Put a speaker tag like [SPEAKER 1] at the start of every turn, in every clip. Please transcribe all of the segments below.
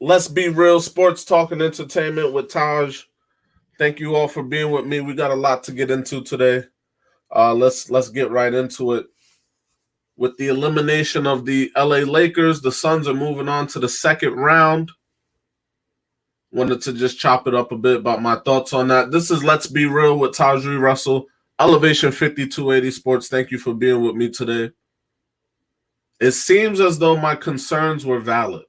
[SPEAKER 1] Let's be real. Sports talk and entertainment with Taj. Thank you all for being with me. We got a lot to get into today. Let's get right into it. With the elimination of the LA Lakers, the Suns are moving on to the second round. Wanted to just chop it up a bit about my thoughts on that. This is Let's Be Real with Tajri Russell, Elevation 5280 Sports. Thank you for being with me today. It seems as though my concerns were valid.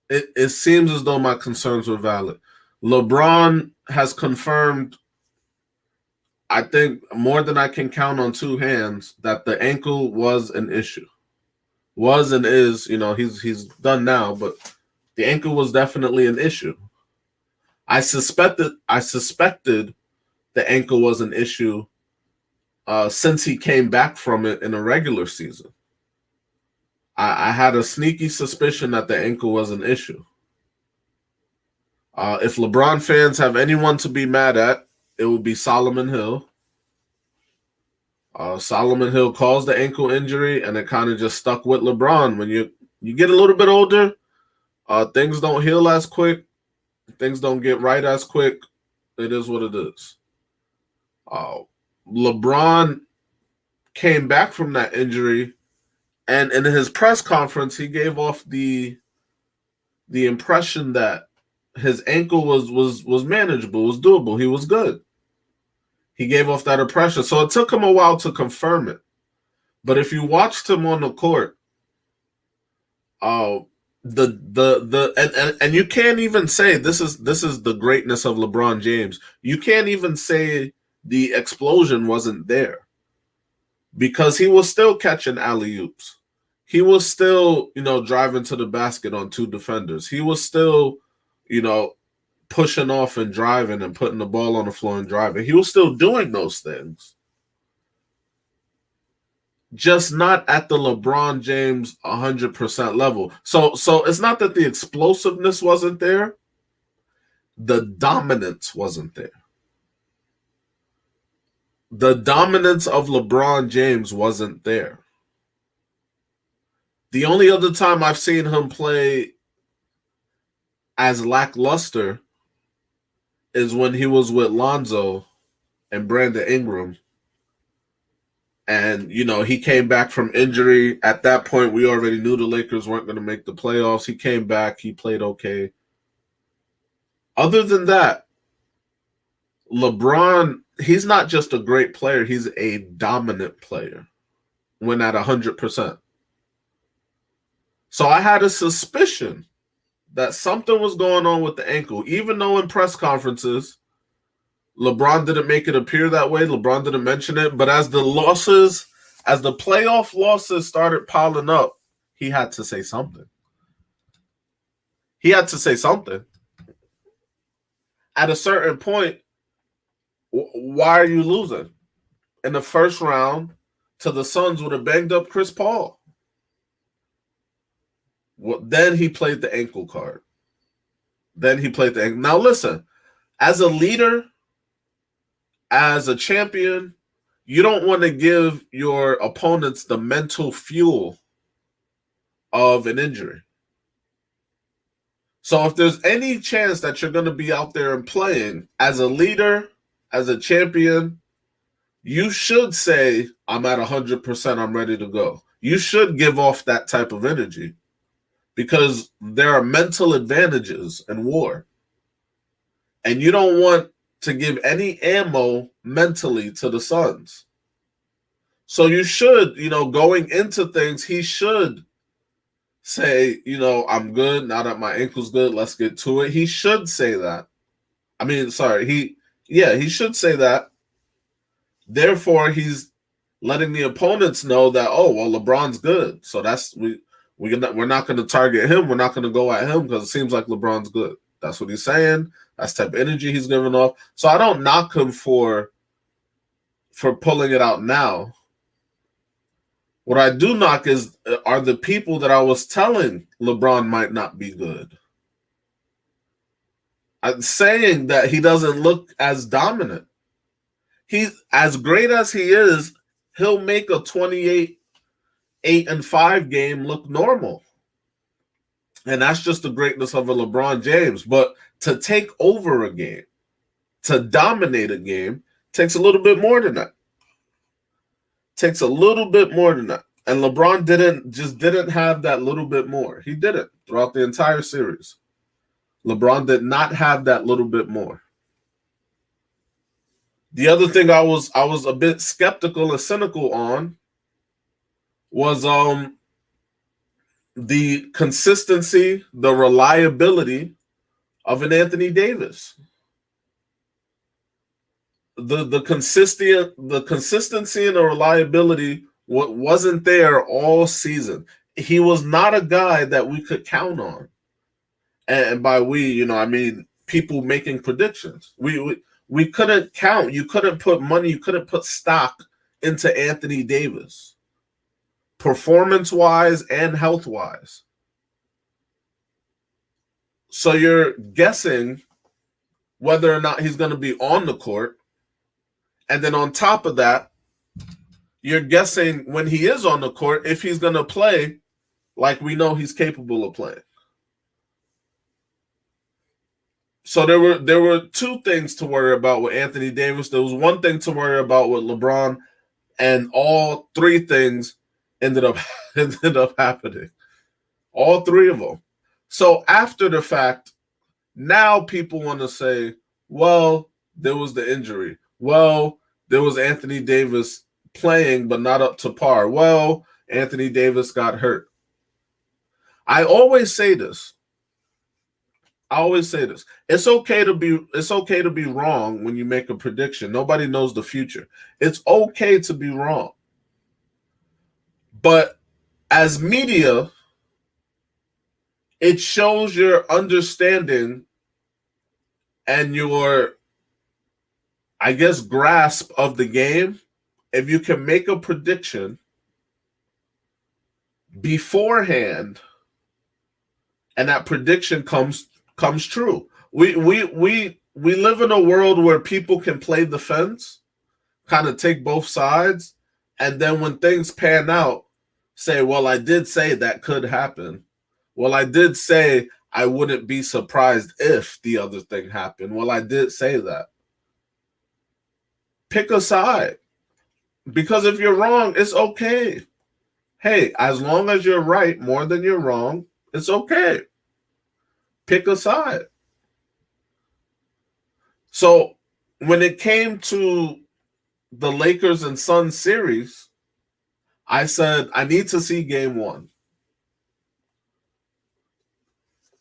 [SPEAKER 1] It seems as though my concerns were valid. LeBron has confirmed, I think more than I can count on two hands, that the ankle was an issue. Was and is, he's done now, but the ankle was definitely an issue. I suspected the ankle was an issue since he came back from it in a regular season. I had a sneaky suspicion that the ankle was an issue. If LeBron fans have anyone to be mad at, it would be Solomon Hill. Solomon Hill caused the ankle injury, and it kind of just stuck with LeBron. When you get a little bit older, things don't heal as quick. Things don't get right as quick. It is what it is. LeBron came back from that injury, and in his press conference, he gave off the impression that his ankle was manageable, was doable. He was good. He gave off that impression. So it took him a while to confirm it. But if you watched him on the court, and you can't even say this is the greatness of LeBron James. You can't even say the explosion wasn't there, because he was still catching alley-oops. He was still, driving to the basket on two defenders. He was still, pushing off and driving and putting the ball on the floor and driving. He was still doing those things. Just not at the LeBron James 100% level. So it's not that the explosiveness wasn't there. The dominance wasn't there. The dominance of LeBron James wasn't there. The only other time I've seen him play as lackluster is when he was with Lonzo and Brandon Ingram. And, he came back from injury. At that point, we already knew the Lakers weren't going to make the playoffs. He came back. He played okay. Other than that, LeBron, he's not just a great player. He's a dominant player when at 100%. So I had a suspicion that something was going on with the ankle, even though in press conferences, LeBron didn't make it appear that way. LeBron didn't mention it. But as the playoff losses started piling up, he had to say something. He had to say something. At a certain point, why are you losing? In the first round to the Suns with a banged up Chris Paul. Well, then he played the ankle card. Now listen, as a leader, as a champion, you don't want to give your opponents the mental fuel of an injury. So if there's any chance that you're going to be out there and playing as a leader, as a champion, you should say, I'm at 100%, I'm ready to go. You should give off that type of energy, because there are mental advantages in war. And you don't want to give any ammo mentally to the Suns. So you should, going into things, he should say, I'm good now that my ankle's good. Let's get to it. He should say that. He should say that. Therefore, he's letting the opponents know that, LeBron's good. So we're not going to target him. We're not going to go at him because it seems like LeBron's good. That's what he's saying. That's the type of energy he's giving off. So I don't knock him for pulling it out now. What I do knock are the people that I was telling LeBron might not be good. I'm saying that he doesn't look as dominant. He's as great as he is. He'll make a 28-8-5 game look normal. And that's just the greatness of a LeBron James. But to take over a game, to dominate a game, takes a little bit more than that. Takes a little bit more than that. And LeBron didn't have that little bit more. He didn't throughout the entire series. LeBron did not have that little bit more. The other thing I was a bit skeptical and cynical on was the consistency, the reliability of an Anthony Davis. The consistency and the reliability wasn't there all season. He was not a guy that we could count on. And by we, I mean people making predictions. We couldn't count. You couldn't put money, you couldn't put stock into Anthony Davis, performance-wise and health-wise. So you're guessing whether or not he's going to be on the court. And then on top of that, you're guessing when he is on the court if he's going to play like we know he's capable of playing. So there were two things to worry about with Anthony Davis. There was one thing to worry about with LeBron, and all three things ended up happening. All three of them. So after the fact, now people want to say, well, there was the injury. Well, there was Anthony Davis playing but not up to par. Well, Anthony Davis got hurt. I always say this. It's okay to be wrong when you make a prediction. Nobody knows the future. It's okay to be wrong. But as media, it shows your understanding and your, I guess, grasp of the game. If you can make a prediction beforehand and that prediction comes true. We live in a world where people can play the fence, kind of take both sides, and then when things pan out, say, well, I did say that could happen. Well, I did say I wouldn't be surprised if the other thing happened. Well, I did say that. Pick a side. Because if you're wrong, it's okay. Hey, as long as you're right more than you're wrong, it's okay. Pick a side. So when it came to the Lakers and Suns series, I said, I need to see game one.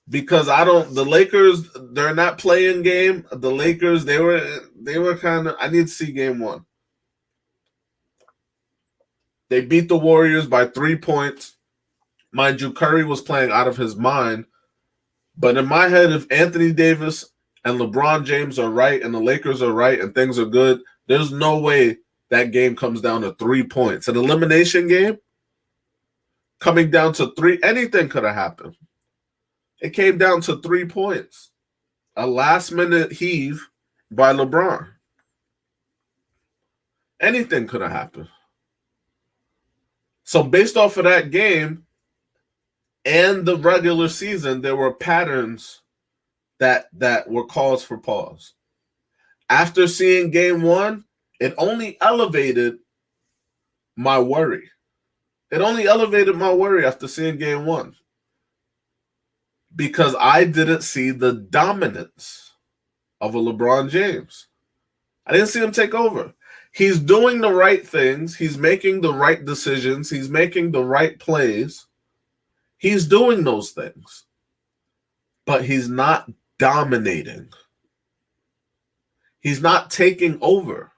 [SPEAKER 1] Because the Lakers, they're not playing game. The Lakers, they were kind of, I need to see game one. They beat the Warriors by 3 points. Mind you, Curry was playing out of his mind. But in my head, if Anthony Davis and LeBron James are right and the Lakers are right and things are good, there's no way that game comes down to 3 points. An elimination game coming down to 3, anything could have happened. It came down to 3 points. A last-minute heave by LeBron. Anything could have happened. So based off of that game and the regular season, there were patterns that were cause for pause. After seeing game one, it only elevated my worry. It only elevated my worry after seeing game one. Because I didn't see the dominance of a LeBron James. I didn't see him take over. He's doing the right things. He's making the right decisions. He's making the right plays. He's doing those things. But he's not dominating. He's not taking over.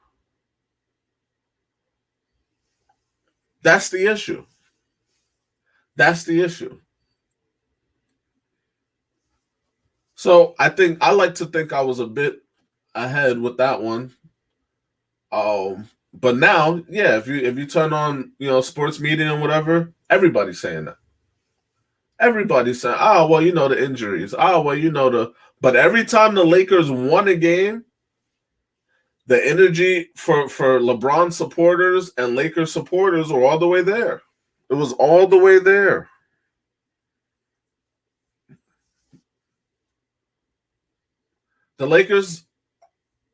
[SPEAKER 1] That's the issue. That's the issue. So I like to think I was a bit ahead with that one. But now, yeah, if you turn on, sports media and whatever, everybody's saying that. Everybody's saying, well, the injuries. Well, but every time the Lakers won a game, the energy for LeBron supporters and Lakers supporters were all the way there. It was all the way there. The Lakers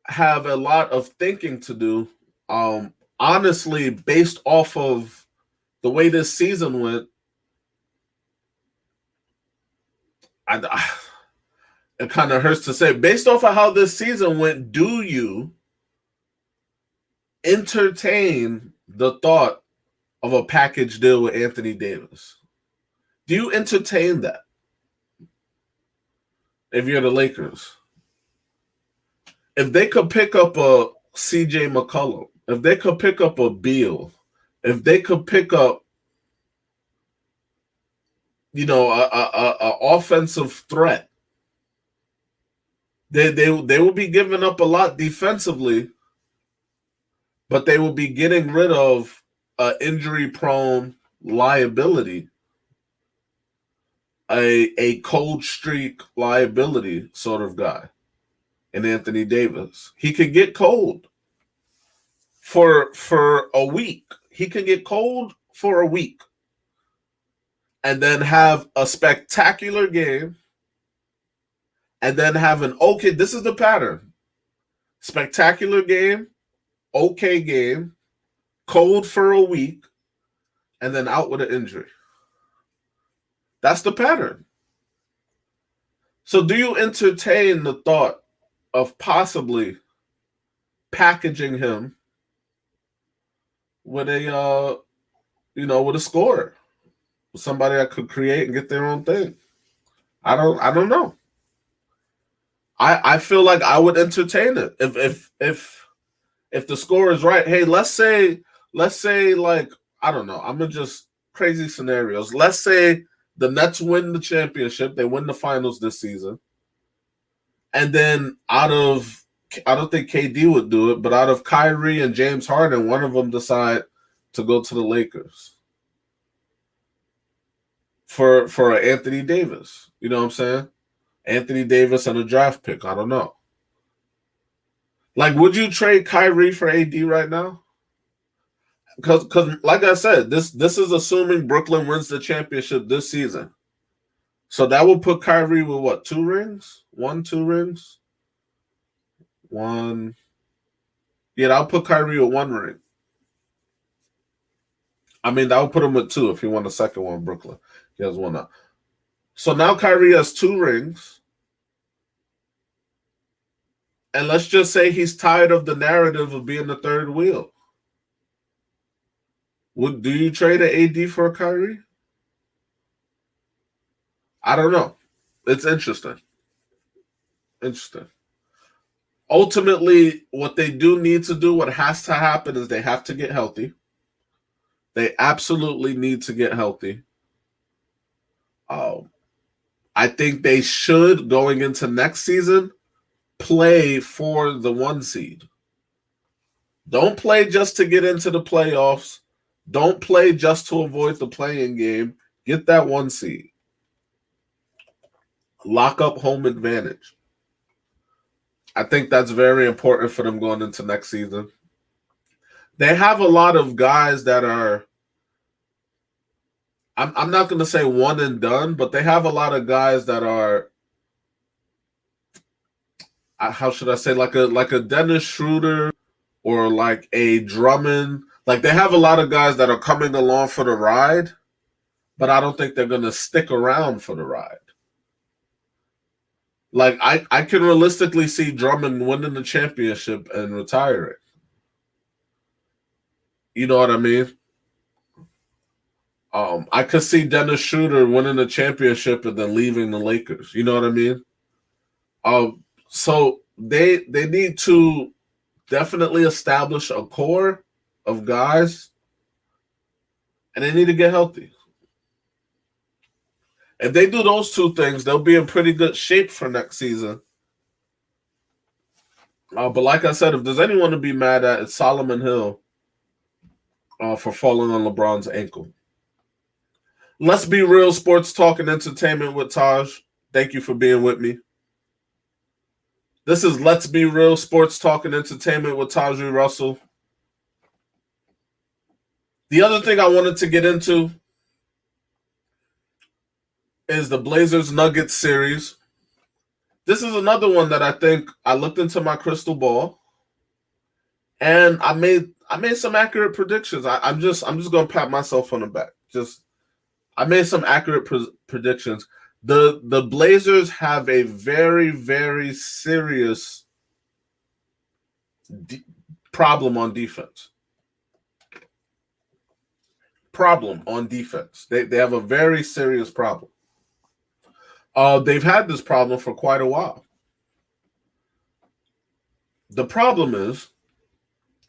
[SPEAKER 1] have a lot of thinking to do. Honestly, based off of the way this season went, it kind of hurts to say. Based off of how this season went, do you entertain the thought of a package deal with Anthony Davis? Do you entertain that if you're the Lakers? If they could pick up a CJ McCollum, if they could pick up a Beal, if they could pick up, a offensive threat, they will be giving up a lot defensively, but they will be getting rid of an injury-prone liability, a cold streak liability sort of guy in Anthony Davis. He could get cold for a week. He could get cold for a week and then have a spectacular game and then have an okay, this is the pattern. Spectacular game, okay game, cold for a week, and then out with an injury. That's the pattern. So do you entertain the thought of possibly packaging him with a with a scorer, with somebody that could create and get their own thing? I don't know. I feel like I would entertain it if the score is right. Hey, let's say like, I don't know. I'm gonna just crazy scenarios. Let's say the Nets win the championship, they win the finals this season, and then I don't think KD would do it, but out of Kyrie and James Harden, one of them decide to go to the Lakers for Anthony Davis. You know what I'm saying? Anthony Davis and a draft pick. I don't know. Like, would you trade Kyrie for AD right now? Because like I said, this is assuming Brooklyn wins the championship this season. So that will put Kyrie with what, 2 rings? 2 rings? 1. Yeah, that'll put Kyrie with 1 ring. I mean, that would put him with 2 if he won the second one, Brooklyn. He has 1 now. So now Kyrie has 2 rings. And let's just say he's tired of the narrative of being the third wheel. Do you trade an AD for a Kyrie? I don't know. It's interesting. Ultimately, what they do need to do, what has to happen is they have to get healthy. They absolutely need to get healthy. I think they should, going into next season, play for the 1 seed. Don't play just to get into the playoffs. Don't play just to avoid the play-in game. Get that 1 seed. Lock up home advantage. I think that's very important for them going into next season. They have a lot of guys that are, I'm not going to say one and done, but they have a lot of guys that are, how should I say, like a Dennis Schroeder or like a Drummond. Like, they have a lot of guys that are coming along for the ride, but I don't think they're going to stick around for the ride. Like, I can realistically see Drummond winning the championship and retiring. You know what I mean? I could see Dennis Schroeder winning the championship and then leaving the Lakers. You know what I mean? So they need to definitely establish a core of guys, and they need to get healthy. If they do those 2 things, they'll be in pretty good shape for next season. But like I said, if there's anyone to be mad at, it's Solomon Hill for falling on LeBron's ankle. Let's Be Real, sports talk and entertainment with Taj. Thank you for being with me. This is Let's Be Real, sports talk and entertainment with Tajri Russell. The other thing I wanted to get into is the Blazers Nuggets series. This is another one that I think I looked into my crystal ball, and I made some accurate predictions. I'm just gonna pat myself on the back. I made some accurate predictions. The Blazers have a very, very serious problem on defense. They have a very serious problem. They've had this problem for quite a while. The problem is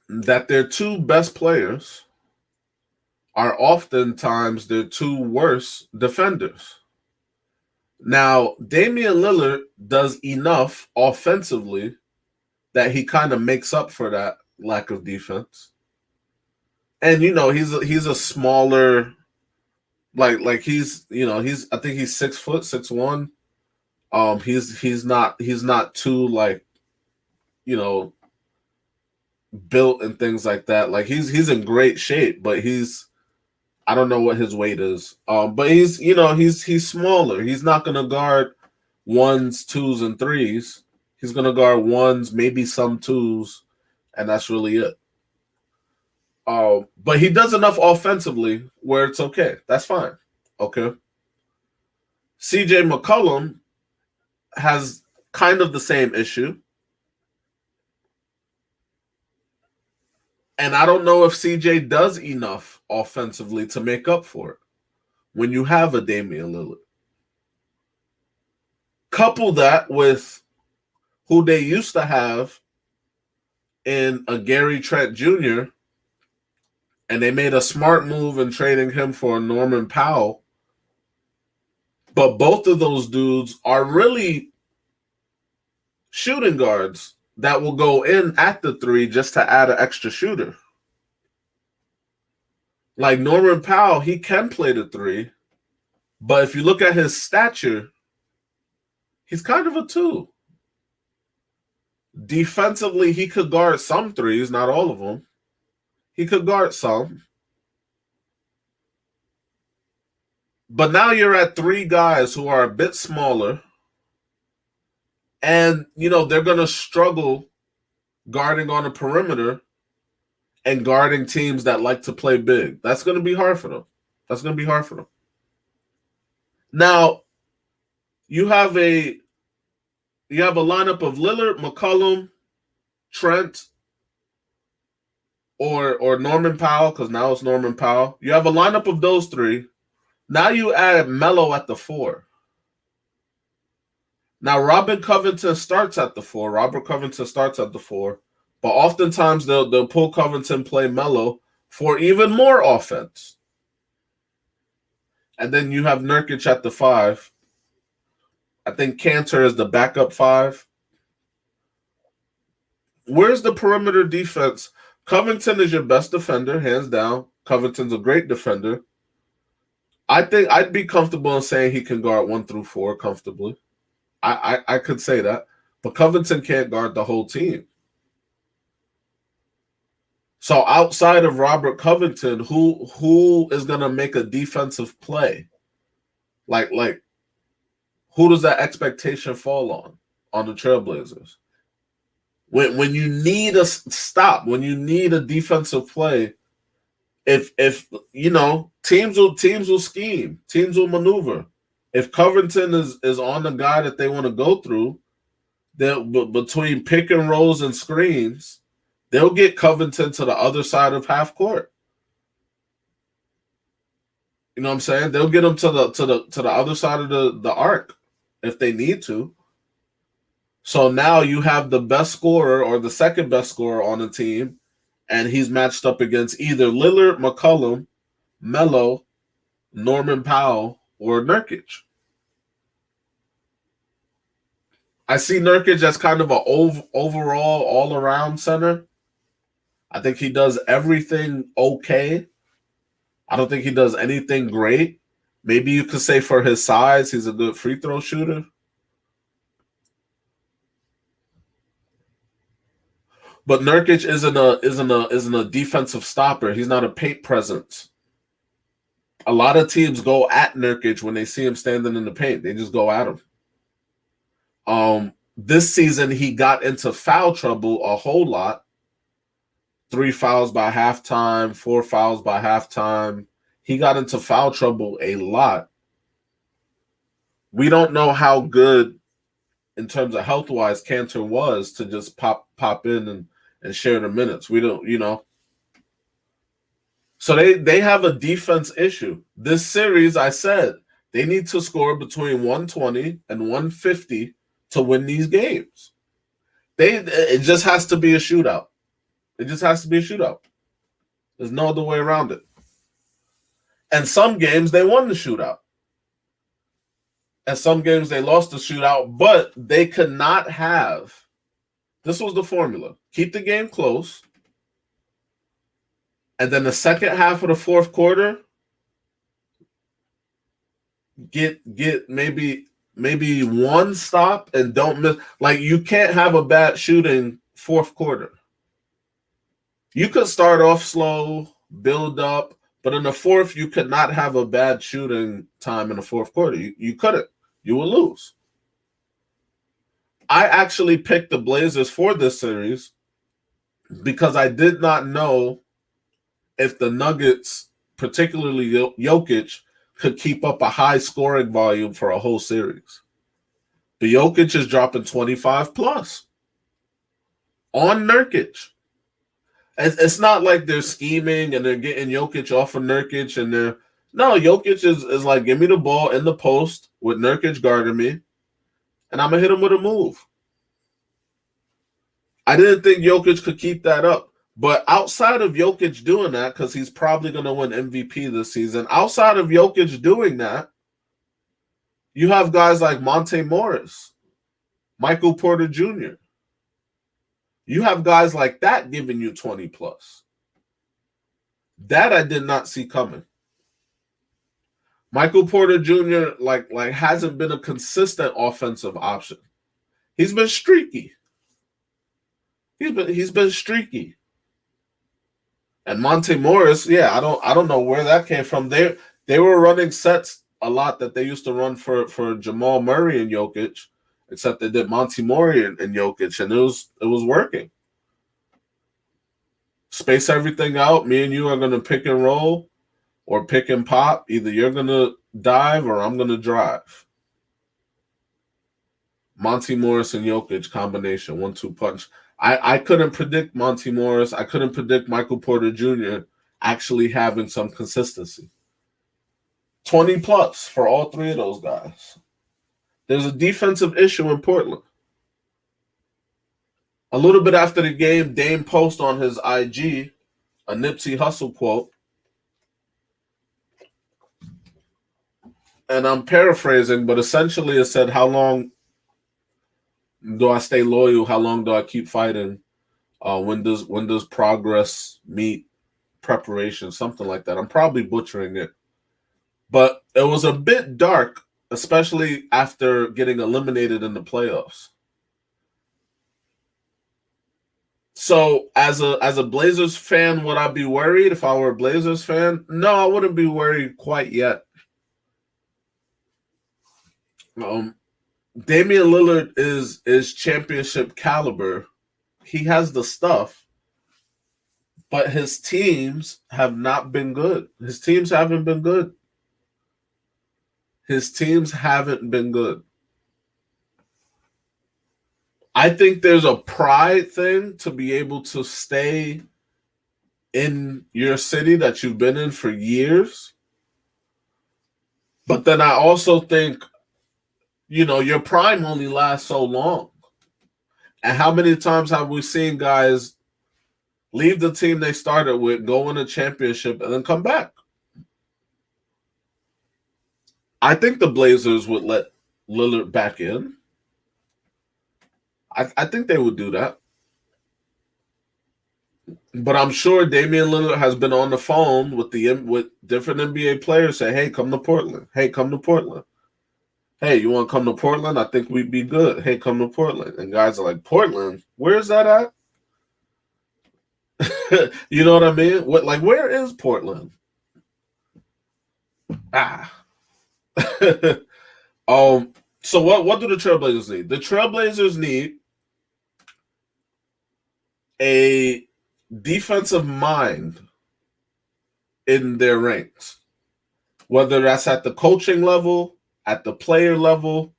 [SPEAKER 1] that their two best players are oftentimes their two worst defenders. Now, Damian Lillard does enough offensively that he kind of makes up for that lack of defense. And he's a smaller, he's I think he's 6 foot, 6'1". He's not too built and things like that. Like he's in great shape, but I don't know what his weight is. But he's smaller. He's not gonna guard ones, twos, and threes. He's gonna guard ones, maybe some twos, and that's really it. But he does enough offensively where it's okay. That's fine. Okay. CJ McCollum has kind of the same issue. And I don't know if CJ does enough offensively to make up for it when you have a Damian Lillard. Couple that with who they used to have in a Gary Trent Jr., and they made a smart move in trading him for Norman Powell. But both of those dudes are really shooting guards that will go in at the three just to add an extra shooter. Like Norman Powell, he can play the three, but if you look at his stature, he's kind of a two. Defensively, he could guard some threes, not all of them. He could guard some. But now you're at three guys who are a bit smaller, and they're going to struggle guarding on the perimeter and guarding teams that like to play big. That's going to be hard for them. Now, you have a lineup of Lillard, McCollum, Trent, or Norman Powell, because now it's Norman Powell. You have a lineup of those three. Now you add Melo at the 4. Now Robert Covington starts at the 4, but oftentimes they'll pull Covington, play Melo for even more offense. And then you have Nurkic at the 5. I think Cantor is the backup 5. Where's the perimeter defense? Covington is your best defender, hands down. Covington's a great defender. I think I'd be comfortable in saying he can guard 1 through 4 comfortably. I could say that. But Covington can't guard the whole team. So outside of Robert Covington, who is going to make a defensive play? Like who does that expectation fall on the Trailblazers? When you need a stop, when you need a defensive play, if teams will scheme, teams will maneuver. If Covington is on the guy that they want to go through, between pick and rolls and screens, they'll get Covington to the other side of half court. You know what I'm saying? They'll get him to the other side of the arc if they need to. So now you have the best scorer or the second best scorer on the team, and he's matched up against either Lillard, McCollum, Melo, Norman Powell, or Nurkic. I see Nurkic as kind of an overall, all-around center. I think he does everything okay. I don't think he does anything great. Maybe you could say for his size, he's a good free throw shooter. But Nurkic isn't a defensive stopper. He's not a paint presence. A lot of teams go at Nurkic when they see him standing in the paint. They just go at him. This season he got into foul trouble a whole lot. 3 fouls by halftime, 4 fouls by halftime. He got into foul trouble a lot. We don't know how good in terms of health-wise Cantor was to just pop in and share the minutes. We don't, So they have a defense issue. This series, I said, they need to score between 120 and 150 to win these games. It just has to be a shootout. It just has to be a shootout. There's no other way around it. And some games they won the shootout. And some games they lost the shootout, but they could not have. This was the formula. Keep the game close. And then the second half of the fourth quarter, get maybe one stop and don't miss. Like, you can't have a bad shooting fourth quarter. You could start off slow, build up, but in the fourth, you could not have a bad shooting time in the fourth quarter. You couldn't. You will lose. I actually picked the Blazers for this series because I did not know if the Nuggets, particularly Jokic, could keep up a high scoring volume for a whole series. But Jokic is dropping 25 plus on Nurkic. It's not like they're scheming and they're getting Jokic off of Nurkic and Jokic is like, give me the ball in the post with Nurkic guarding me, and I'm going to hit him with a move. I didn't think Jokic could keep that up. But outside of Jokic doing that, because he's probably going to win MVP this season, outside of Jokic doing that, you have guys like Monte Morris, Michael Porter Jr. You have guys like that giving you 20 plus. That I did not see coming. Michael Porter Jr. like hasn't been a consistent offensive option. He's been streaky. He's been streaky. And Monte Morris, I don't know where that came from. They were running sets a lot that they used to run for Jamal Murray and Jokic, except they did Monte Morris and Jokic, and it was working. Space everything out. Me and you are going to pick and roll or pick and pop. Either you're going to dive or I'm going to drive. Monte Morris and Jokic combination, 1-2 punch. I couldn't predict Monte Morris. I couldn't predict Michael Porter Jr. actually having some consistency. 20 plus for all three of those guys. There's a defensive issue in Portland. A little bit after the game, Dame posted on his IG a Nipsey Hussle quote. And I'm paraphrasing, but essentially it said, how long do I stay loyal? How long do I keep fighting? When does progress meet preparation? Something like that. I'm probably butchering it. But it was a bit dark, especially after getting eliminated in the playoffs. So as a Blazers fan, would I be worried if I were a Blazers fan? No, I wouldn't be worried quite yet. Damian Lillard is championship caliber. He has the stuff, but his teams have not been good. His teams haven't been good. I think there's a pride thing to be able to stay in your city that you've been in for years. But then I also think, your prime only lasts so long. And how many times have we seen guys leave the team they started with, go win a championship, and then come back? I think the Blazers would let Lillard back in. I think they would do that. But I'm sure Damian Lillard has been on the phone with different NBA players saying, hey, come to Portland. Hey, come to Portland. Hey, you want to come to Portland? I think we'd be good. Hey, come to Portland. And guys are like, Portland? Where's that at? You know what I mean? Where is Portland? So what do the Trailblazers need? The Trailblazers need a defensive mind in their ranks, whether that's at the coaching level, at the player level.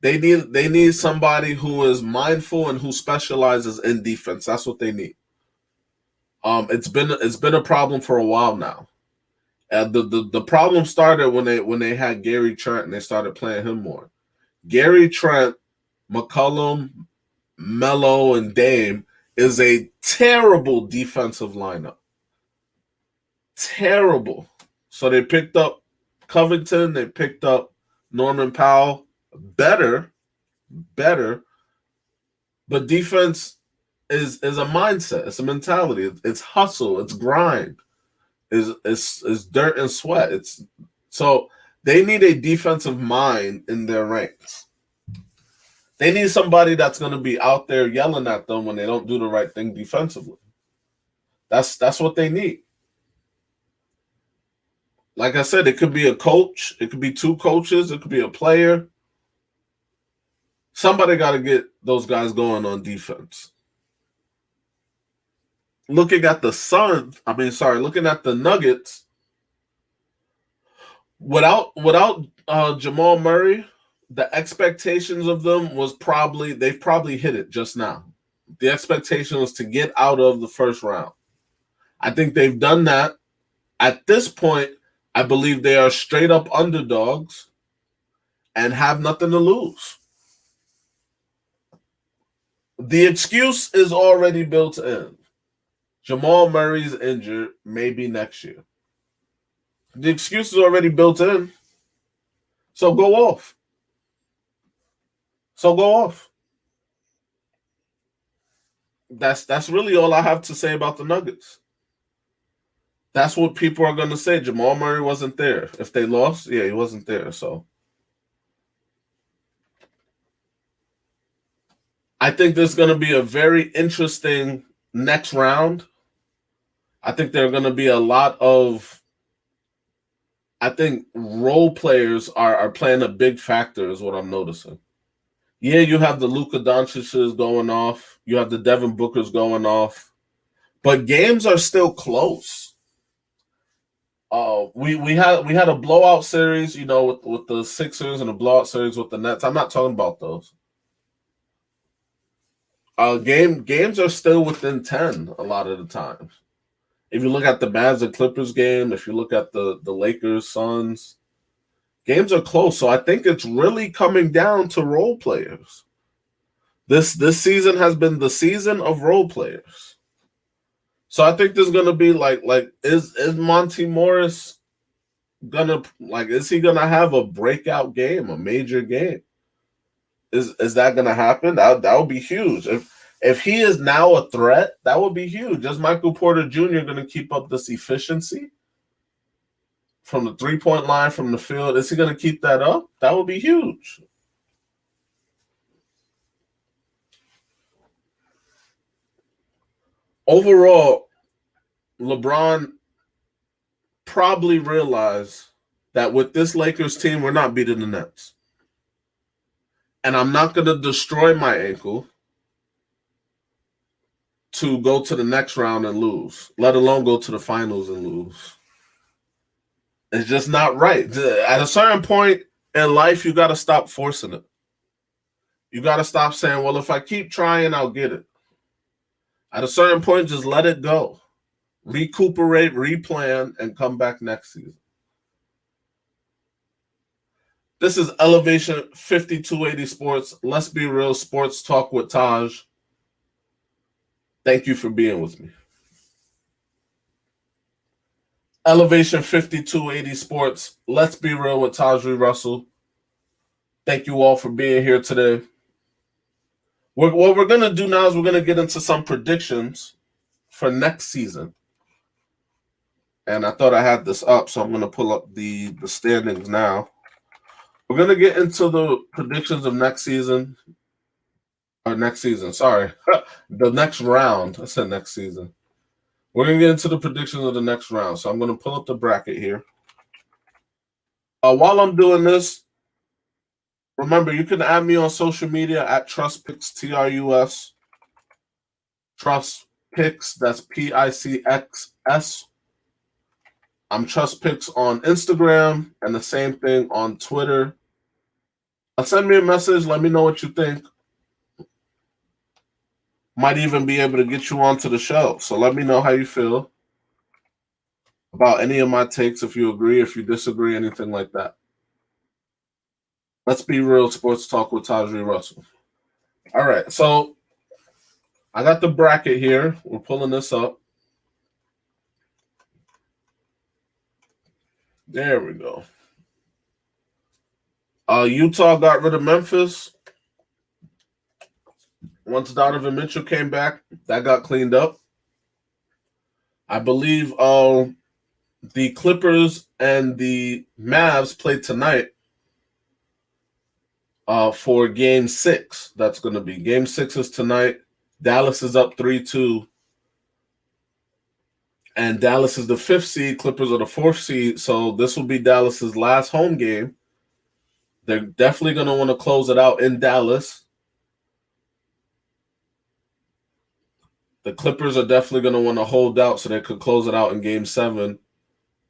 [SPEAKER 1] They need somebody who is mindful and who specializes in defense. That's what they need. It's been a problem for a while now. The problem started when they had Gary Trent and they started playing him more. Gary Trent, McCollum, Melo, and Dame is a terrible defensive lineup. Terrible. So they picked up Covington, they picked up Norman Powell. Better, but defense is a mindset. It's a mentality. It's hustle. It's grind. Is dirt and sweat. So they need a defensive mind in their ranks. They need somebody that's going to be out there yelling at them when they don't do the right thing defensively. That's what they need. Like I said, it could be a coach. It could be two coaches. It could be a player. Somebody got to get those guys going on defense. Looking at the looking at the Nuggets, without Jamal Murray, the expectations of them they've probably hit it just now. The expectation was to get out of the first round. I think they've done that. At this point, I believe they are straight up underdogs and have nothing to lose. The excuse is already built in. Jamal Murray's injured, maybe next year. The excuse is already built in. So go off. That's really all I have to say about the Nuggets. That's what people are going to say. Jamal Murray wasn't there. If they lost, yeah, he wasn't there. So I think there's going to be a very interesting next round. I think there are going to be a lot of, I think role players are playing a big factor is what I'm noticing. Yeah, you have the Luka Doncic's going off. You have the Devin Booker's going off. But games are still close. We had a blowout series, with the Sixers and a blowout series with the Nets. I'm not talking about those. Games are still within 10 a lot of the times. If you look at the Mavs and Clippers game, if you look at the Lakers, Suns, games are close. So I think it's really coming down to role players. This season has been the season of role players. So I think there's gonna be is Monty Morris is he gonna have a breakout game, a major game? Is that gonna happen? That would be huge. If he is now a threat, that would be huge. Is Michael Porter Jr. gonna keep up this efficiency from the 3-point line, from the field? Is he gonna keep that up? That would be huge. Overall, LeBron probably realized that with this Lakers team, we're not beating the Nets. And I'm not going to destroy my ankle to go to the next round and lose, let alone go to the finals and lose. It's just not right. At a certain point in life, you got to stop forcing it. You got to stop saying, well, if I keep trying, I'll get it. At a certain point, just let it go. Recuperate, replan, and come back next season. This is Elevation 5280 Sports. Let's be real, sports talk with Taj. Thank you for being with me. Elevation 5280 Sports. Let's be real with Tajri Russell. Thank you all for being here today. What we're going to do now is we're going to get into some predictions for next season. And I thought I had this up, so I'm going to pull up the standings now. We're going to get into the predictions of next season. The next round. I said next season. We're going to get into the predictions of the next round. So I'm going to pull up the bracket here. While I'm doing this, Remember, you can add me on social media at TrustPicks, TRUS. TrustPicks, that's PICXS. I'm TrustPicks on Instagram and the same thing on Twitter. Send me a message. Let me know what you think. Might even be able to get you onto the show. So let me know how you feel about any of my takes, if you agree, if you disagree, anything like that. Let's be real sports talk with Tajri Russell. All right. So I got the bracket here. We're pulling this up. There we go. Utah got rid of Memphis. Once Donovan Mitchell came back, that got cleaned up. I believe the Clippers and the Mavs played tonight for Game 6. That's going to be Game 6 is tonight. Dallas is up 3-2. And Dallas is the 5th seed. Clippers are the 4th seed. So this will be Dallas's last home game. They're definitely going to want to close it out in Dallas. The Clippers are definitely going to want to hold out so they could close it out in Game 7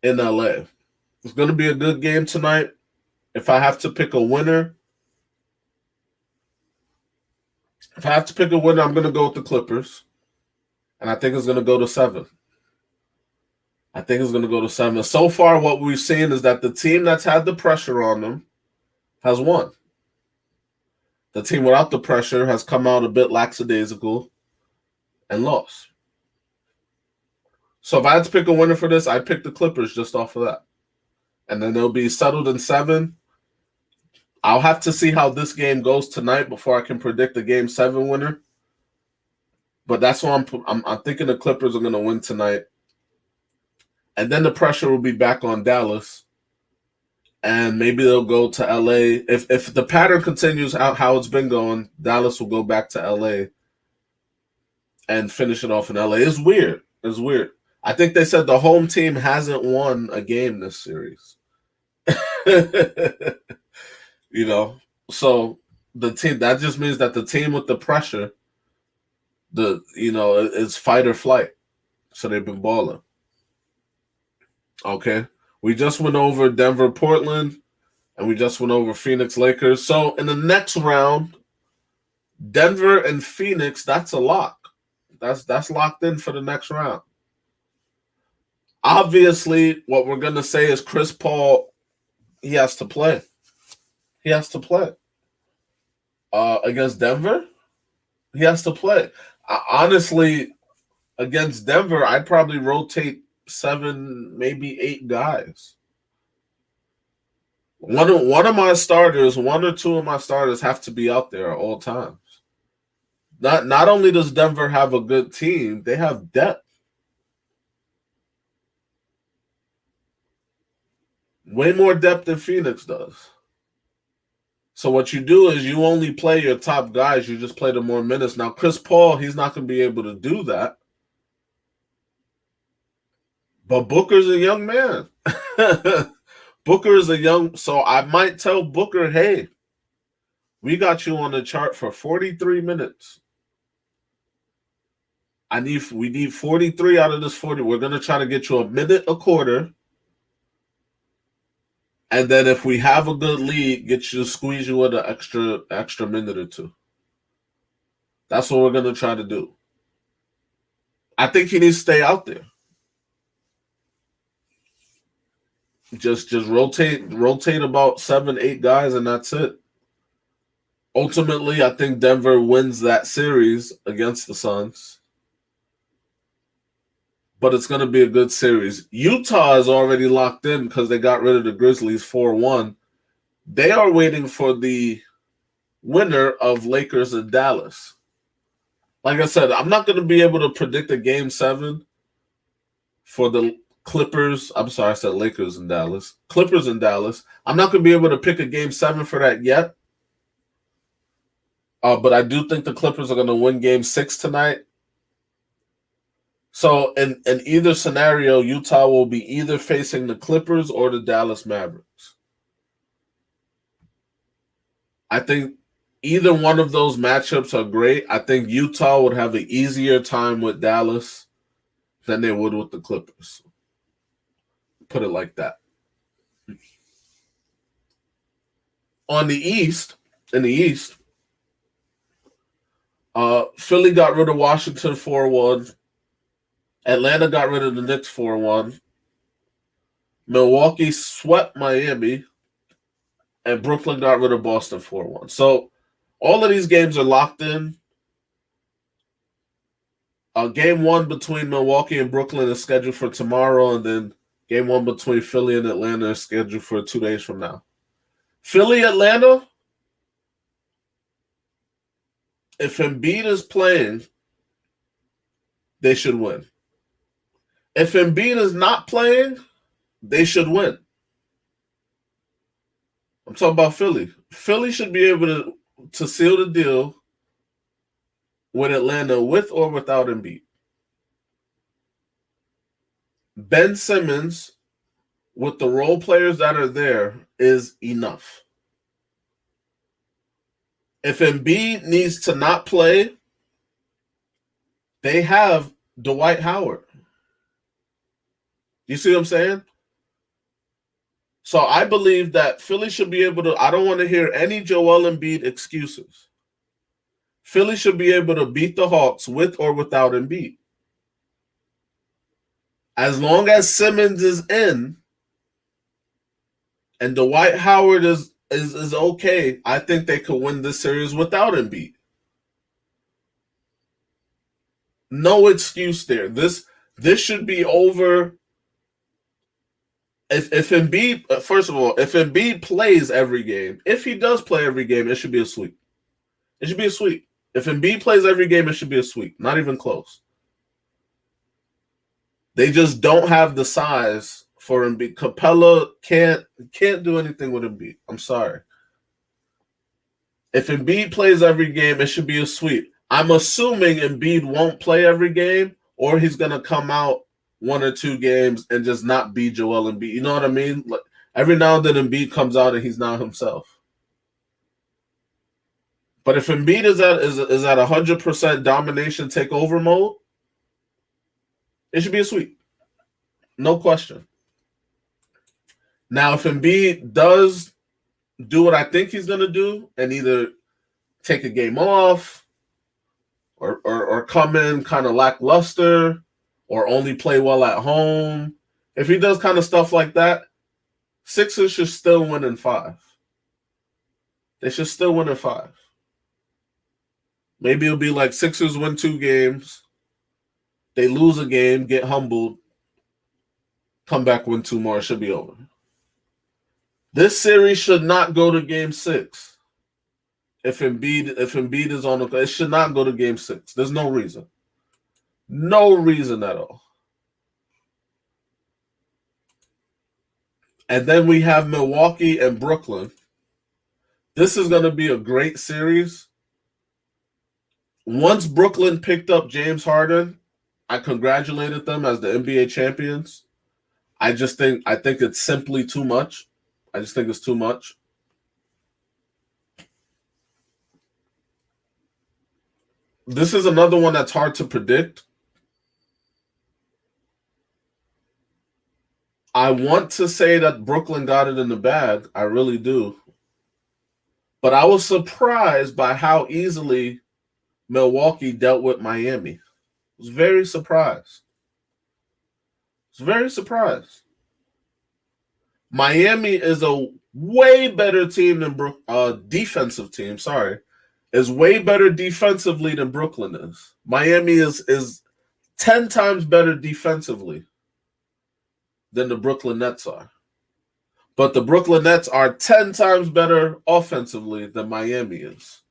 [SPEAKER 1] in LA. It's going to be a good game tonight. If I have to pick a winner, I'm going to go with the Clippers. And I think it's going to go to 7. So far, what we've seen is that the team that's had the pressure on them has won. The team without the pressure has come out a bit lackadaisical and lost. So if I had to pick a winner for this, I'd pick the Clippers just off of that. And then they'll be settled in 7. I'll have to see how this game goes tonight before I can predict the Game 7 winner. But that's why I'm thinking the Clippers are going to win tonight. And then the pressure will be back on Dallas. And maybe they'll go to LA. If the pattern continues how it's been going, Dallas will go back to LA and finish it off in LA. It's weird. I think they said the home team hasn't won a game this series. So the team, that just means that the team with the pressure, is fight or flight. So they've been balling. Okay. We just went over Denver, Portland, and we just went over Phoenix, Lakers. So in the next round, Denver and Phoenix, that's a lock. That's locked in for the next round. Obviously, what we're going to say is Chris Paul, he has to play. Against Denver, he has to play. Honestly, against Denver, I'd probably rotate 7, maybe 8 guys. One of my starters, 1 or 2 of my starters have to be out there at all times. Not only does Denver have a good team, they have depth. Way more depth than Phoenix does. So what you do is you only play your top guys. You just play the more minutes. Now, Chris Paul, he's not going to be able to do that. But Booker's a young man. So I might tell Booker, hey, we got you on the chart for 43 minutes. We need 43 out of this 40. We're going to try to get you a minute a quarter. And then if we have a good lead, squeeze you with an extra minute or 2. That's what we're going to try to do. I think he needs to stay out there. Just rotate about 7, 8 guys, and that's it. Ultimately, I think Denver wins that series against the Suns. But it's going to be a good series. Utah is already locked in because they got rid of the Grizzlies 4-1. They are waiting for the winner of Lakers and Dallas. Like I said, I'm not going to be able to predict a Game 7 for the Clippers. I'm sorry, I said Lakers and Dallas. Clippers and Dallas. I'm not going to be able to pick a Game 7 for that yet. But I do think the Clippers are going to win Game 6 tonight. So in either scenario, Utah will be either facing the Clippers or the Dallas Mavericks. I think either one of those matchups are great. I think Utah would have an easier time with Dallas than they would with the Clippers. Put it like that. On the East, in the East, Philly got rid of Washington 4-1. Atlanta got rid of the Knicks 4-1. Milwaukee swept Miami. And Brooklyn got rid of Boston 4-1. So all of these games are locked in. Game one between Milwaukee and Brooklyn is scheduled for tomorrow, and then game one between Philly and Atlanta is scheduled for 2 days from now. Philly, Atlanta, if Embiid is playing, they should win. If Embiid is not playing, they should win. I'm talking about Philly. Philly should be able to seal the deal with Atlanta with or without Embiid. Ben Simmons, with the role players that are there, is enough. If Embiid needs to not play, they have Dwight Howard. You see what I'm saying? So I believe that Philly should be able to. I don't want to hear any Joel Embiid excuses. Philly should be able to beat the Hawks with or without Embiid. As long as Simmons is in and Dwight Howard is okay, I think they could win this series without Embiid. No excuse there. This should be over. If Embiid, first of all, if Embiid plays every game, if he does play every game, it should be a sweep. It should be a sweep. If Embiid plays every game, it should be a sweep. Not even close. They just don't have the size for Embiid. Capella can't do anything with Embiid. I'm sorry. If Embiid plays every game, it should be a sweep. I'm assuming Embiid won't play every game, or he's going to come out 1 or 2 games and just not be Joel Embiid. You know what I mean? Like every now and then Embiid comes out and he's not himself. But if Embiid is at 100% domination takeover mode, it should be a sweep. No question. Now, if Embiid does do what I think he's going to do and either take a game off or come in kind of lackluster or only play well at home, if he does kind of stuff like that, Sixers should still win in 5. They should still win in 5. Maybe it'll be like Sixers win 2 games, they lose a game, get humbled, come back, win 2 more, it should be over. This series should not go to game 6. If Embiid is on the, it should not go to game 6. There's no reason. No reason at all. And then we have Milwaukee and Brooklyn. This is going to be a great series. Once Brooklyn picked up James Harden, I congratulated them as the NBA champions. I think it's simply too much. I just think it's too much. This is another one that's hard to predict. I want to say that Brooklyn got it in the bag. I really do. But I was surprised by how easily Milwaukee dealt with Miami. I was very surprised. Miami is a way better team than defensive team. Sorry, is way better defensively than Brooklyn is. Miami is 10 times better defensively than the Brooklyn Nets are, but the Brooklyn Nets are 10 times better offensively than Miami is.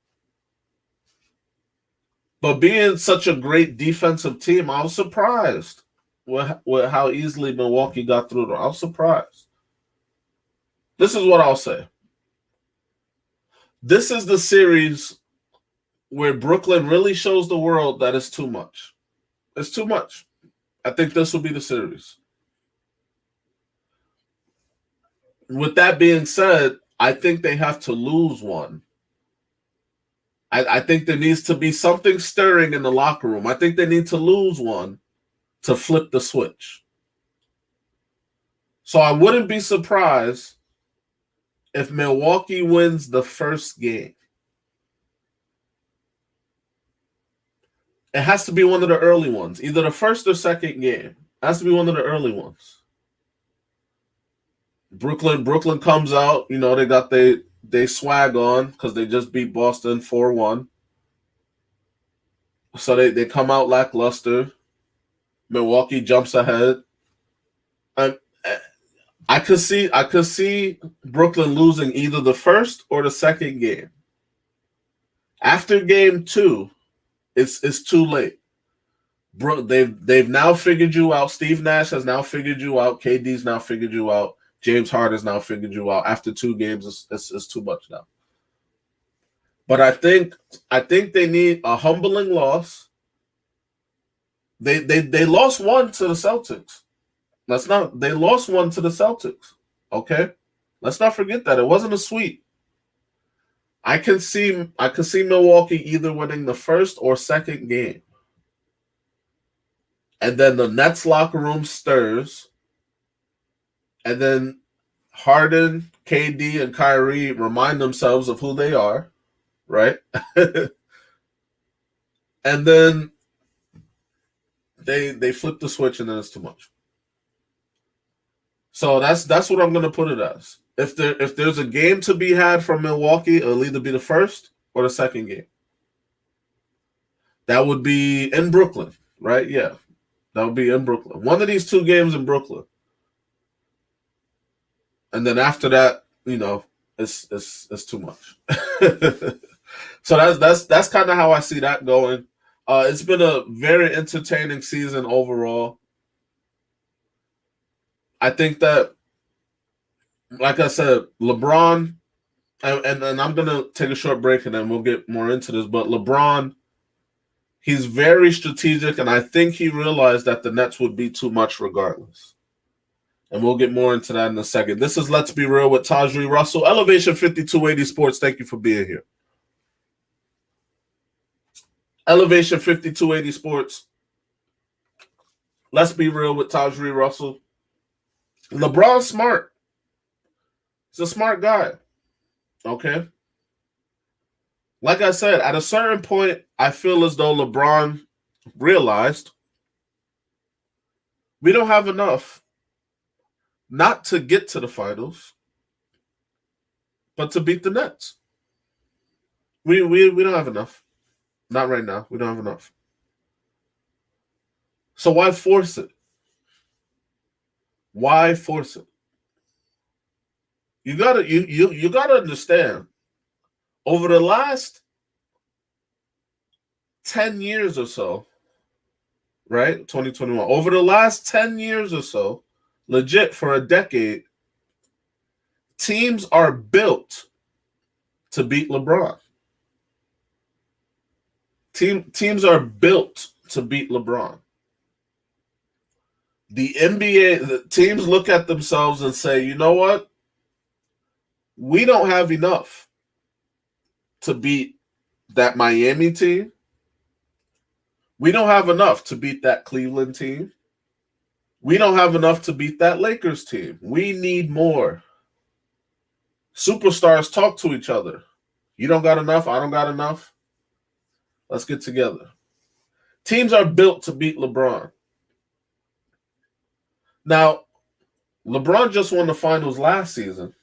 [SPEAKER 1] But being such a great defensive team, I was surprised with how easily Milwaukee got through them. I was surprised. This is what I'll say. This is the series where Brooklyn really shows the world that it's too much. It's too much. I think this will be the series. With that being said, I think they have to lose one I think there needs to be something stirring in the locker room. I think they need to lose one to flip the switch. So I wouldn't be surprised if Milwaukee wins the first game. It has to be one of the early ones, either the first or second game. It has to be one of the early ones. Brooklyn comes out. You know, they got they swag on because they just beat Boston 4-1. So they come out lackluster. Milwaukee jumps ahead. I could see Brooklyn losing either the first or the second game. After game 2, it's too late. They've now figured you out. Steve Nash has now figured you out. KD's now figured you out. James Harden's now figured you out. After 2 games, it's too much now. But I think they need a humbling loss. They lost one to the Celtics. They lost one to the Celtics. Okay? Let's not forget that. It wasn't a sweep. I can see Milwaukee either winning the first or second game. And then the Nets locker room stirs. And then Harden, KD, and Kyrie remind themselves of who they are, right? And then they flip the switch, and then it's too much. So that's what I'm going to put it as. If there's a game to be had from Milwaukee, it'll either be the first or the second game. That would be in Brooklyn, right? Yeah, that would be in Brooklyn. One of these 2 games in Brooklyn. And then after that, you know, it's too much. So that's kind of how I see that going. It's been a very entertaining season overall. I think that, like I said, LeBron, and I'm going to take a short break and then we'll get more into this, but LeBron, he's very strategic, and I think he realized that the Nets would be too much regardless. And we'll get more into that in a second. This is Let's Be Real with Tajri Russell, Elevation 5280 Sports. Thank you for being here. Elevation 5280 Sports. Let's Be Real with Tajri Russell. LeBron's smart. He's a smart guy. Okay? Like I said, at a certain point, I feel as though LeBron realized we don't have enough not to get to the finals, but to beat the Nets. We don't have enough. Not right now. We don't have enough. So why force it? Why force it? You gotta understand. Over the last 10 years or so, right? 2021. Over the last 10 years or so, legit for a decade, teams are built to beat LeBron. Teams are built to beat LeBron. The NBA, the teams look at themselves and say, you know what? We don't have enough to beat that Miami team. We don't have enough to beat that Cleveland team. We don't have enough to beat that Lakers team. We need more. Superstars talk to each other. You don't got enough. I don't got enough. Let's get together. Teams are built to beat LeBron. Now, LeBron just won the finals last season,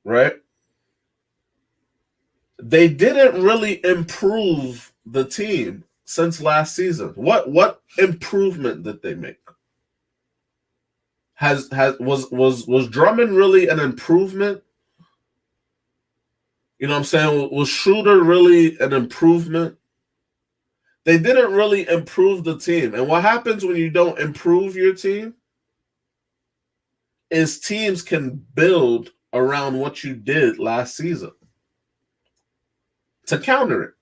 [SPEAKER 1] right? They didn't really improve the team since last season. What improvement did they make? Was Drummond really an improvement? You know what I'm saying? Was Schroeder really an improvement? They didn't really improve the team. And what happens when you don't improve your team is teams can build around what you did last season to counter it.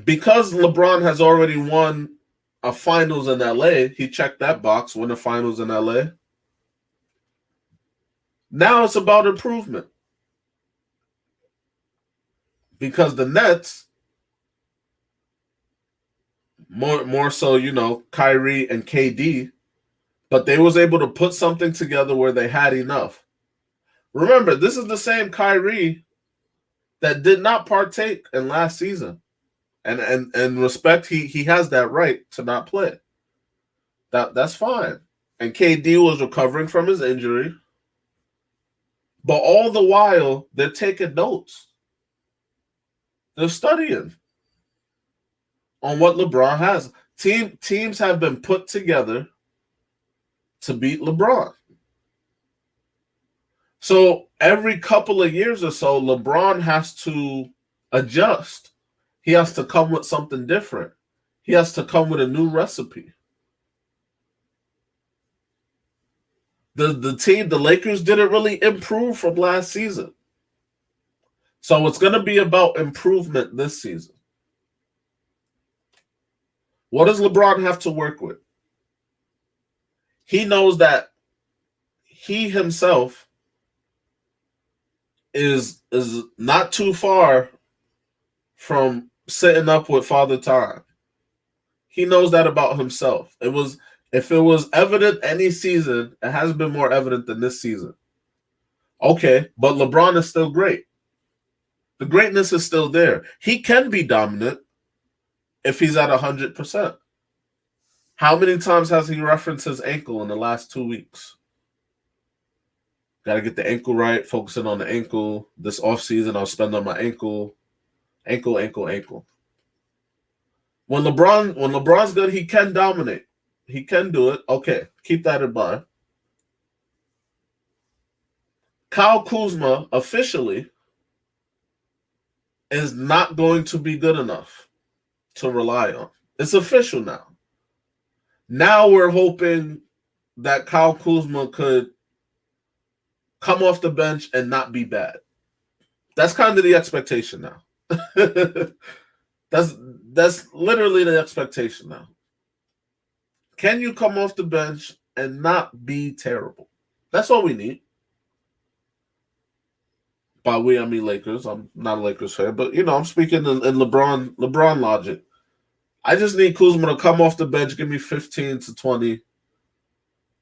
[SPEAKER 1] Because LeBron has already won a finals in LA, he checked that box, won the finals in LA. Now it's about improvement. because the Nets, more so, Kyrie and KD, but they was able to put something together where they had enough. Remember, this is the same Kyrie that did not partake in last season. And respect, he has that right to not play. That's fine. And KD was recovering from his injury. But all the while, they're taking notes. They're studying on what LeBron has. Teams have been put together to beat LeBron. So every couple of years or so, LeBron has to adjust. He has to come with something different. He has to come with a new recipe. The Lakers didn't really improve from last season. So it's going to be about improvement this season. What does LeBron have to work with? He knows that he himself is not too far from sitting up with Father Time. He knows that about himself. If it was evident any season, it hasn't been more evident than this season. Okay, but LeBron is still great. The greatness is still there. He can be dominant if he's at 100%. How many times has he referenced his ankle in the last 2 weeks? Got to get the ankle right, focusing on the ankle. This offseason, I'll spend on my ankle. Ankle. When LeBron's good, he can dominate. He can do it. Okay, keep that in mind. Kyle Kuzma officially is not going to be good enough to rely on. It's official now. Now we're hoping that Kyle Kuzma could come off the bench and not be bad. That's kind of the expectation now. That's literally the expectation now. Can you come off the bench and not be terrible? That's all we need. By we, I mean Lakers. I'm not a Lakers fan, but I'm speaking in LeBron logic. I just need Kuzma to come off the bench, give me 15 to 20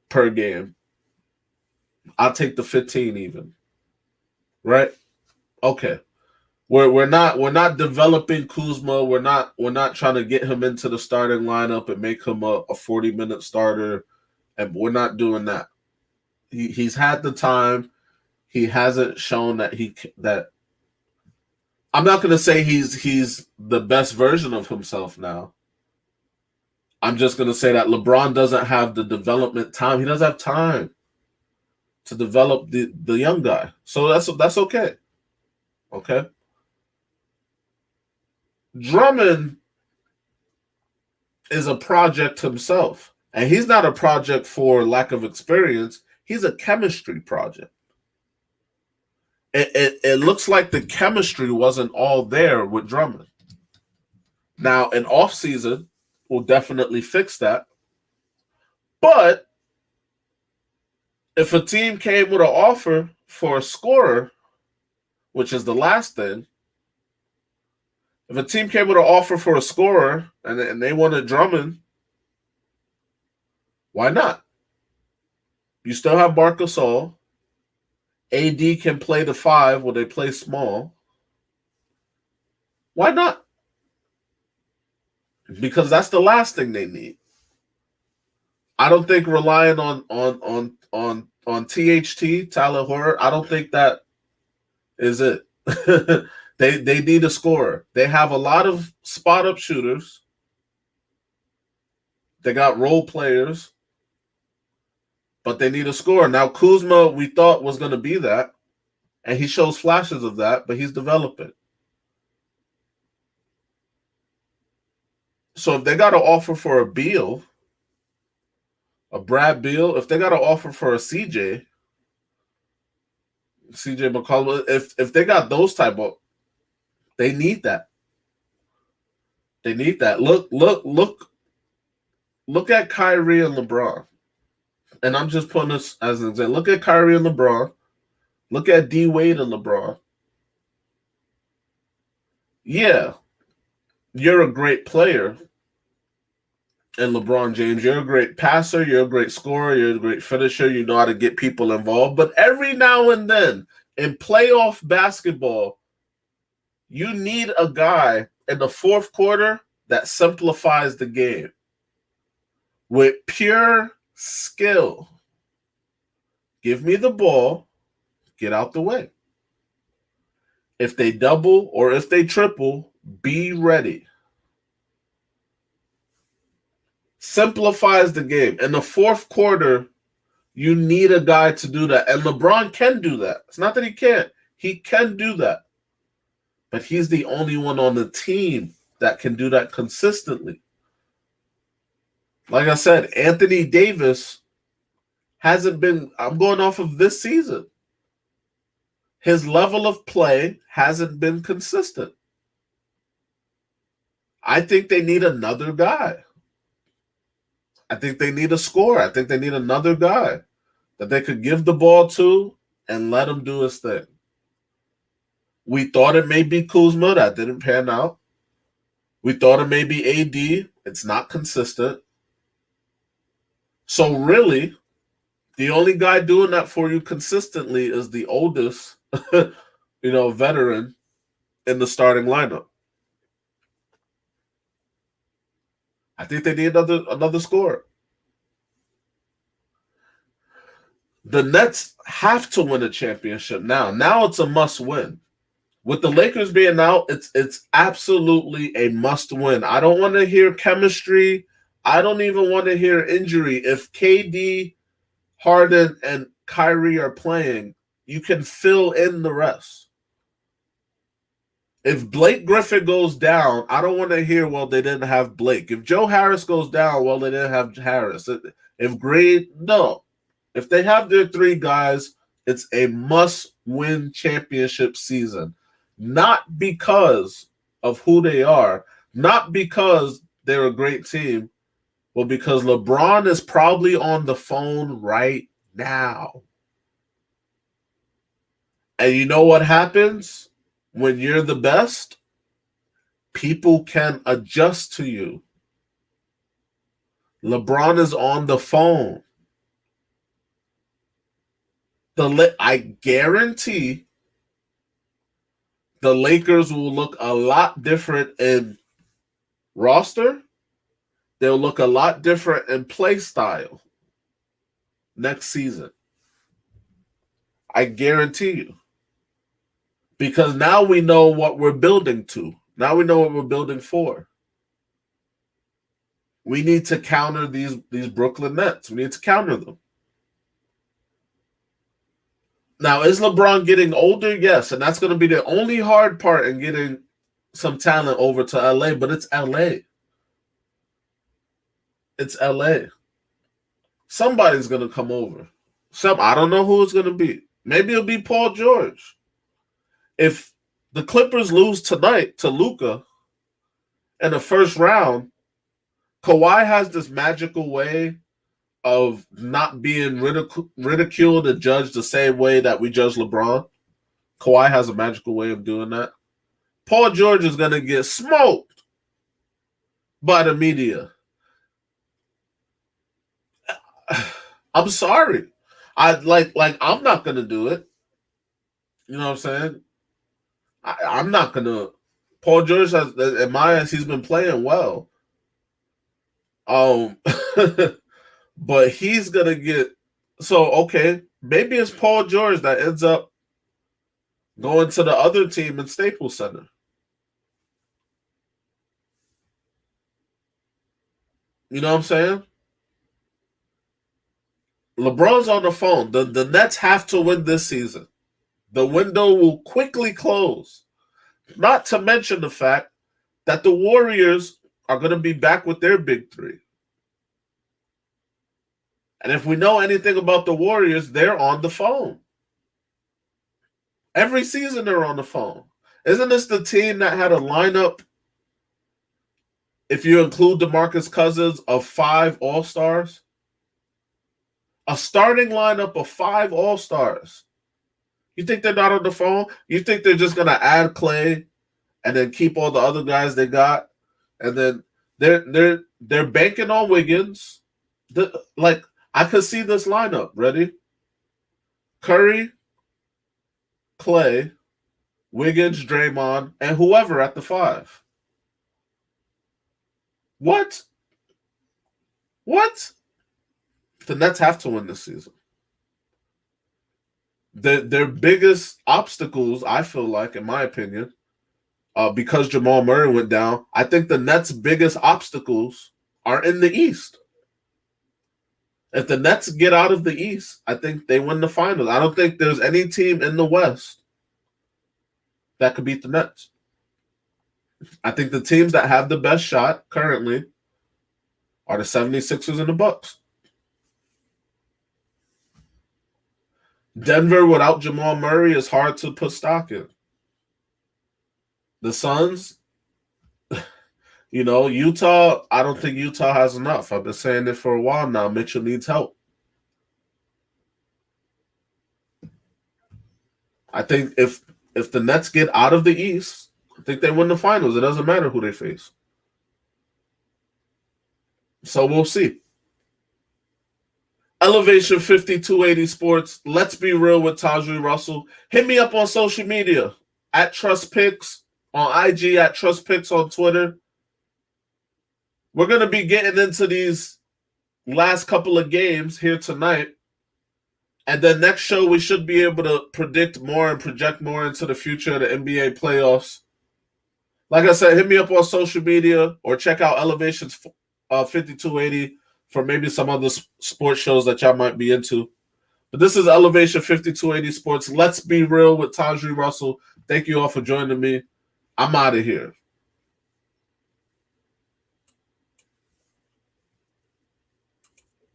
[SPEAKER 1] per game. I'll take the 15 even. Right? Okay. We're not developing Kuzma. We're not trying to get him into the starting lineup and make him a 40-minute starter, and we're not doing that. He's had the time. He hasn't shown that I'm not going to say he's the best version of himself now. I'm just going to say that LeBron doesn't have the development time. He doesn't have time to develop the young guy. So that's okay. Okay. Drummond is a project himself. And he's not a project for lack of experience. He's a chemistry project. It looks like the chemistry wasn't all there with Drummond. Now, an offseason will definitely fix that. But if a team came with an offer for a scorer, which is the last thing, if a team came with an offer for a scorer and they wanted Drummond, why not? You still have Marc Gasol. AD can play the 5 when they play small. Why not? Because that's the last thing they need. I don't think relying on THT, Tyler Horror, I don't think that is it. They need a scorer. They have a lot of spot-up shooters. They got role players. But they need a scorer. Now, Kuzma, we thought was going to be that. And he shows flashes of that, but he's developing. So if they got an offer for a Beal, a Brad Beal, if they got an offer for a CJ McCollum, if they got those type of, they need that. They need that. Look at Kyrie and LeBron. And I'm just putting this as an example. Look at Kyrie and LeBron. Look at D Wade and LeBron. yeah, you're a great player, and LeBron James, you're a great passer, you're a great scorer, you're a great finisher, you know how to get people involved. But every now and then in playoff basketball, you need a guy in the fourth quarter that simplifies the game with pure skill. Give me the ball, get out the way. If they double or if they triple, be ready. Simplifies the game. In the fourth quarter, you need a guy to do that. And LeBron can do that. It's not that he can't. He can do that. But he's the only one on the team that can do that consistently. Like I said, Anthony Davis hasn't been, I'm going off of this season. His level of play hasn't been consistent. I think they need another guy. I think they need a scorer. I think they need another guy that they could give the ball to and let him do his thing. We thought it may be Kuzma. That didn't pan out. We thought it may be AD. It's not consistent. So really, the only guy doing that for you consistently is the oldest, veteran in the starting lineup. I think they need another scorer. The Nets have to win a championship now. Now it's a must win. With the Lakers being out, it's absolutely a must win. I don't want to hear chemistry. I don't even want to hear injury. If KD, Harden, and Kyrie are playing, you can fill in the rest. If Blake Griffin goes down, I don't want to hear, well, they didn't have Blake. If Joe Harris goes down, well, they didn't have Harris. No. If they have their three guys, it's a must-win championship season. Not because of who they are, not because they're a great team, but because LeBron is probably on the phone right now. And you know what happens when you're the best? People can adjust to you. LeBron is on the phone. I guarantee the Lakers will look a lot different in roster. They'll look a lot different in play style next season. I guarantee you. Because now we know what we're building to. Now we know what we're building for. We need to counter these Brooklyn Nets. We need to counter them. Now, is LeBron getting older? Yes, and that's going to be the only hard part in getting some talent over to LA, but it's LA. It's LA. Somebody's going to come over. I don't know who it's going to be. Maybe it'll be Paul George. If the Clippers lose tonight to Luka in the first round, Kawhi has this magical way of not being ridiculed and judged the same way that we judge LeBron. Kawhi has a magical way of doing that. Paul George is going to get smoked by the media. I'm sorry. I'm not going to do it. You know what I'm saying? I'm not going to. Paul George has, in my eyes, he's been playing well. But he's going to get, okay, maybe it's Paul George that ends up going to the other team in Staples Center. You know what I'm saying? LeBron's on the phone. The Nets have to win this season. The window will quickly close. Not to mention the fact that the Warriors are going to be back with their big three. And if we know anything about the Warriors, they're on the phone. Every season they're on the phone. Isn't this the team that had a lineup, if you include DeMarcus Cousins, of 5 All-Stars? A starting lineup of 5 All-Stars. You think they're not on the phone? You think they're just going to add Clay and then keep all the other guys they got, and then they're banking on Wiggins. Like I could see this lineup. Ready? Curry, Clay, Wiggins, Draymond, and whoever at the 5. What? What? The Nets have to win this season. Their biggest obstacles, I feel like, in my opinion, because Jamal Murray went down, I think the Nets' biggest obstacles are in the East. If the Nets get out of the East, I think they win the finals. I don't think there's any team in the West that could beat the Nets. I think the teams that have the best shot currently are the 76ers and the Bucks. Denver without Jamal Murray is hard to put stock in. The Suns, Utah, I don't think Utah has enough. I've been saying it for a while now. Mitchell needs help. I think if the Nets get out of the East, I think they win the finals. It doesn't matter who they face. So we'll see. Elevation 5280 Sports. Let's be real with Tajri Russell. Hit me up on social media at Trust Picks on IG, at Trust Picks on Twitter. We're going to be getting into these last couple of games here tonight. And then next show, we should be able to predict more and project more into the future of the NBA playoffs. Like I said, hit me up on social media or check out Elevations 5280 for maybe some other sports shows that y'all might be into. But this is Elevation 5280 Sports. Let's be real with Tajri Russell. Thank you all for joining me. I'm out of here.